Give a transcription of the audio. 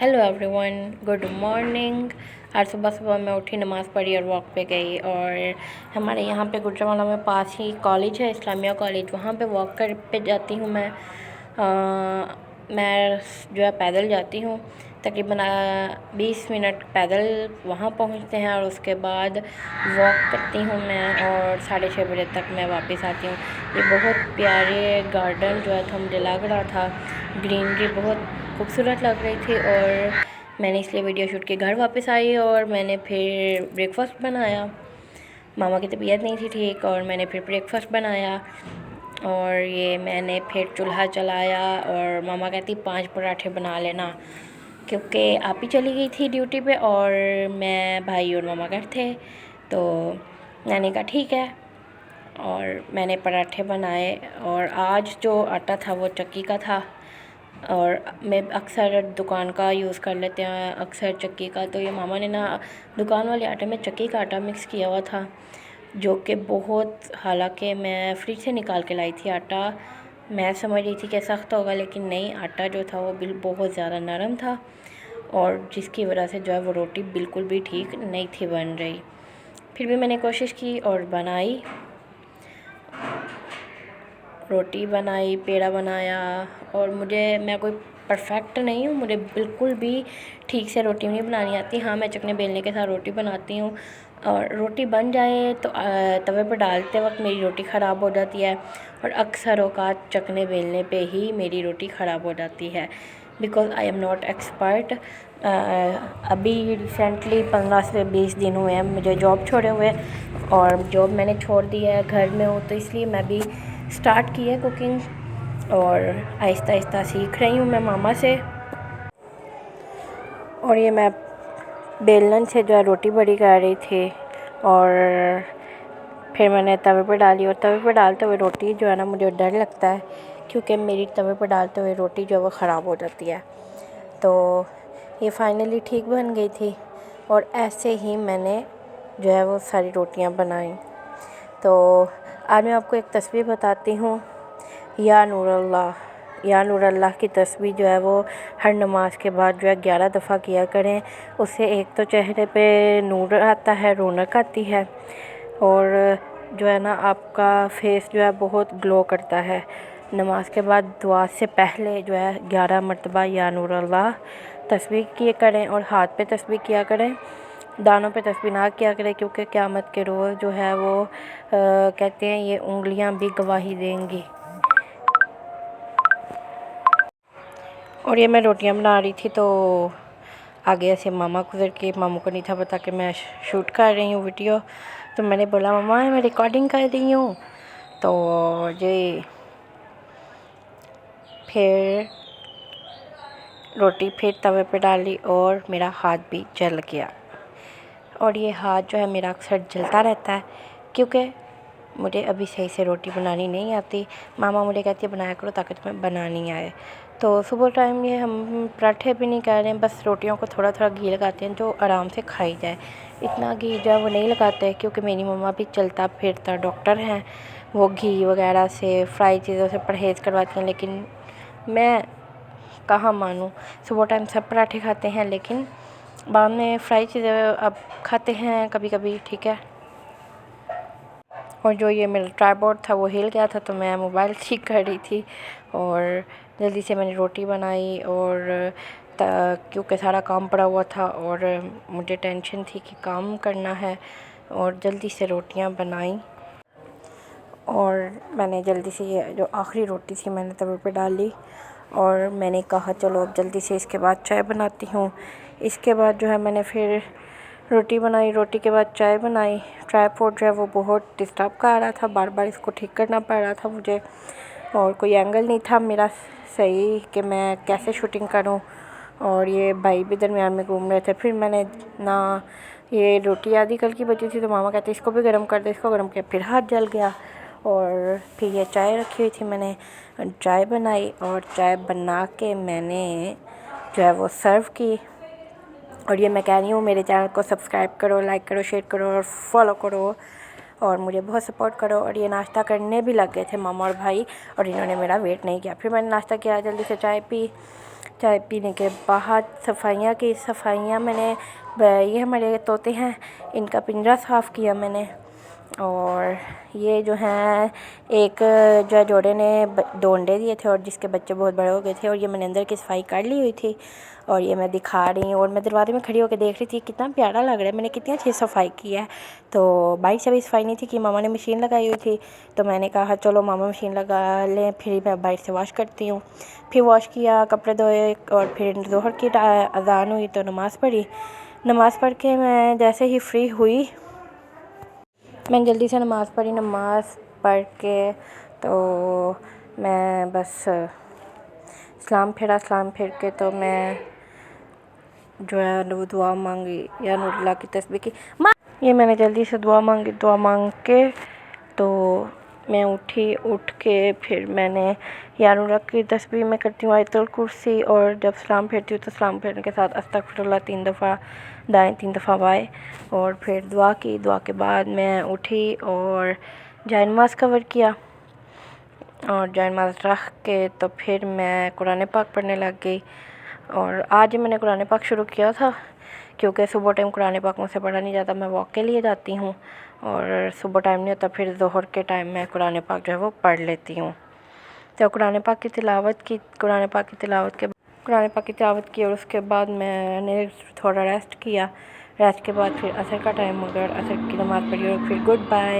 Hello everyone, good morning. आज सुबह सुबह मैं उठी, नमाज़ पढ़ी और वॉक पे गई। और हमारे यहाँ पे गुजरांवाला में पास ही कॉलेज है, इस्लामिया कॉलेज। वहाँ पे वॉक कर पे जाती हूँ मैं। मैं जो है पैदल जाती हूँ, तकरीबन 20 मिनट पैदल वहाँ पहुँचते हैं और उसके बाद वॉक करती हूँ मैं, और 6:30 बजे तक मैं वापस आती हूँ। ये बहुत प्यारे गार्डन जो है था मुझे लग रहा था, ग्रीनरी बहुत खूबसूरत लग रही थी। और मैंने इसलिए वीडियो शूट के घर वापस आई और मैंने फिर ब्रेकफास्ट बनाया। मामा की तबीयत नहीं थी ठीक और मैंने फिर ब्रेकफास्ट बनाया। और ये मैंने फिर चूल्हा जलाया और मामा कहती 5 पराठे बना लेना, क्योंकि आप ही चली गई थी ड्यूटी पे और मैं, भाई और मामा घर थे। तो मैंने कहा ठीक है, और मैंने पराठे बनाए। और आज जो आटा था वो चक्की का था, और मैं अक्सर दुकान का यूज़ कर लेते हैं, अक्सर चक्की का। तो ये मामा ने ना दुकान वाले आटे में चक्की का आटा मिक्स किया हुआ था, जो कि बहुत, हालांकि मैं फ्रिज से निकाल के लाई थी आटा, मैं समझ रही थी कि सख्त होगा, लेकिन नहीं, आटा जो था वो बहुत ज़्यादा नरम था, और जिसकी वजह से जो है वो रोटी बिल्कुल भी ठीक नहीं थी बन रही। फिर भी मैंने कोशिश की और बनाई, रोटी बनाई, पेड़ा बनाया। और मैं कोई परफेक्ट नहीं हूँ, मुझे बिल्कुल भी ठीक से रोटी नहीं बनानी आती। हाँ, मैं चकने बेलने के साथ रोटी बनाती हूँ, और रोटी बन जाए तो तवे पर डालते वक्त मेरी रोटी ख़राब हो जाती है, और अक्सर औकात चकने बेलने पे ही मेरी रोटी ख़राब हो जाती है, because I am not expert. अभी रिसेंटली 15 से 20 दिन हुए हैं मुझे जॉब छोड़े हुए, और जॉब मैंने छोड़ दी है, घर में हूँ, तो इसलिए मैं भी स्टार्ट की है कुकिंग, और आहिस्ता आहिस्ता सीख रही हूँ मैं मामा से। और ये मैं बेलन से जो है रोटी बड़ी कर रही थी, और फिर मैंने तवे पर डाली। और तवे पर डालते हुए रोटी जो है ना, मुझे डर लगता है, क्योंकि मेरी तवे पर डालते हुए रोटी जो है वो ख़राब हो जाती है। तो ये फाइनली ठीक बन गई थी, और ऐसे ही मैंने जो है वो सारी रोटियां बनाई। तो आज मैं आपको एक तस्वीर बताती हूँ, या नूर अल्लाह की तस्वीर जो है वो हर नमाज के बाद जो है 11 दफ़ा किया करें। उससे एक तो चेहरे पे नूर आता है, रौनक आती है, और जो है ना आपका फेस जो है बहुत ग्लो करता है। नमाज के बाद दुआ से पहले जो है 11 मरतबा या नूर अल्लाह तस्बीह किया करें, और हाथ पे तस्बीह किया करें, दानों पे तस्बीह ना किया करें, क्योंकि क़यामत के रोज़ जो है वो कहते हैं ये उंगलियां भी गवाही देंगी। और ये मैं रोटियां बना रही थी, तो आगे से मामा गुजर के, मामू को नहीं था पता कि मैं शूट कर रही हूँ वीडियो। तो मैंने बोला मामा मैं रिकॉर्डिंग कर रही हूँ। तो ये फिर रोटी फिर तवे पे डाली और मेरा हाथ भी जल गया। और ये हाथ जो है मेरा अक्सर जलता रहता है, क्योंकि मुझे अभी सही से रोटी बनानी नहीं आती। मामा मुझे कहती है बनाया करो ताकि तुम्हें बनानी आए। तो सुबह टाइम ये हम पराठे भी नहीं कर रहे हैं, बस रोटियों को थोड़ा थोड़ा घी लगाते हैं जो आराम से खाई जाए। इतना घी जो है वो नहीं लगाते, क्योंकि मेरी मम्मा भी चलता फिरता डॉक्टर हैं, वो घी वगैरह से, फ्राई चीज़ों से परहेज़ करवाती हैं। लेकिन मैं कहाँ मानूँ, सुबह टाइम सब पराठे खाते हैं, लेकिन बाद में फ्राई चीज़ें अब खाते हैं कभी कभी, ठीक है। और जो ये मेरा ट्राइपॉड था वो हिल गया था, तो मैं मोबाइल ठीक कर रही थी, और जल्दी से मैंने रोटी बनाई। और क्योंकि सारा काम पड़ा हुआ था और मुझे टेंशन थी कि काम करना है, और जल्दी से रोटियां बनाई। और मैंने जल्दी से ये जो आखिरी रोटी थी मैंने तवे पे डाली, और मैंने कहा चलो अब जल्दी से इसके बाद चाय बनाती हूँ। इसके बाद जो है मैंने फिर रोटी बनाई, रोटी के बाद चाय बनाई। ट्राइपॉड जो है वो बहुत डिस्टर्ब कर रहा था, बार बार इसको ठीक करना पड़ रहा था मुझे, और कोई एंगल नहीं था मेरा सही कि मैं कैसे शूटिंग करूं। और ये भाई भी दरमियान में घूम रहे थे। फिर मैंने ना, ये रोटी आधी कल की बची थी, तो मामा कहते इसको भी गर्म कर दे, इसको गर्म किया, फिर हाथ जल गया। और फिर ये चाय रखी हुई थी, मैंने चाय बनाई, और चाय बना के मैंने जो है वो सर्व की। और ये मैं कह रही हूँ मेरे चैनल को सब्सक्राइब करो, लाइक करो, शेयर करो और फॉलो करो, और मुझे बहुत सपोर्ट करो। और ये नाश्ता करने भी लग गए थे मामा और भाई, और इन्होंने मेरा वेट नहीं किया। फिर मैंने नाश्ता किया, जल्दी से चाय पी। चाय पीने के बाद सफाइयाँ मैंने, ये हमारे तोते हैं, इनका पिंजरा साफ़ किया मैंने। और ये जो हैं एक जो है जोड़े ने 2 अंडे दिए थे और जिसके बच्चे बहुत बड़े हो गए थे, और ये मैंने अंदर की सफाई कर ली हुई थी और ये मैं दिखा रही हूँ। और मैं दरवाजे में खड़ी होकर देख रही थी कितना प्यारा लग रहा है, मैंने कितनी अच्छी सफाई की है। तो बाइक से भी सफाई नहीं थी कि मामा ने मशीन लगाई हुई थी, तो मैंने कहा चलो मामा मशीन लगा लें, फिर मैं बाइक से वॉश करती हूँ। फिर वॉश किया, कपड़े धोए और फिर ज़ोहर की अज़ान हुई तो नमाज़ पढ़ी। नमाज़ पढ़ के मैं जैसे ही फ्री हुई, मैंने जल्दी से नमाज़ पढ़ी। नमाज़ पढ़ के तो मैं बस सलाम फिर के तो मैं जो है दुआ मांगी या अल्लाह की तस्बीह की। ये मैंने जल्दी से दुआ मांगी। दुआ मांग के तो मैं उठ के फिर मैंने यार की तस्बीह में करती हूँ आयतुल कुर्सी, और जब सलाम फेरती हूँ तो सलाम फेरने के साथ अस्तगफिरुल्लाह 3 दफ़ा दाएँ 3 दफ़ा बाएँ, और फिर दुआ की। दुआ के बाद मैं उठी और जाए नमाज़ कवर किया, और जाए नमाज़ रख के तो फिर मैं कुरान पाक पढ़ने लग गई। और आज मैंने कुरान पाक शुरू किया था क्योंकि सुबह टाइम कुरान पाक मुझसे पढ़ा नहीं जाता, मैं वॉक के लिए जाती हूँ और सुबह टाइम नहीं होता, फिर ज़ोहर के टाइम मैं कुरान पाक जो है वो पढ़ लेती हूँ। तो कुरान पाक की तिलावत की और उसके बाद मैंने थोड़ा रेस्ट किया। रेस्ट के बाद फिर असर का टाइम हो गया और असर की नमाज़ पढ़ी और फिर गुड बाय।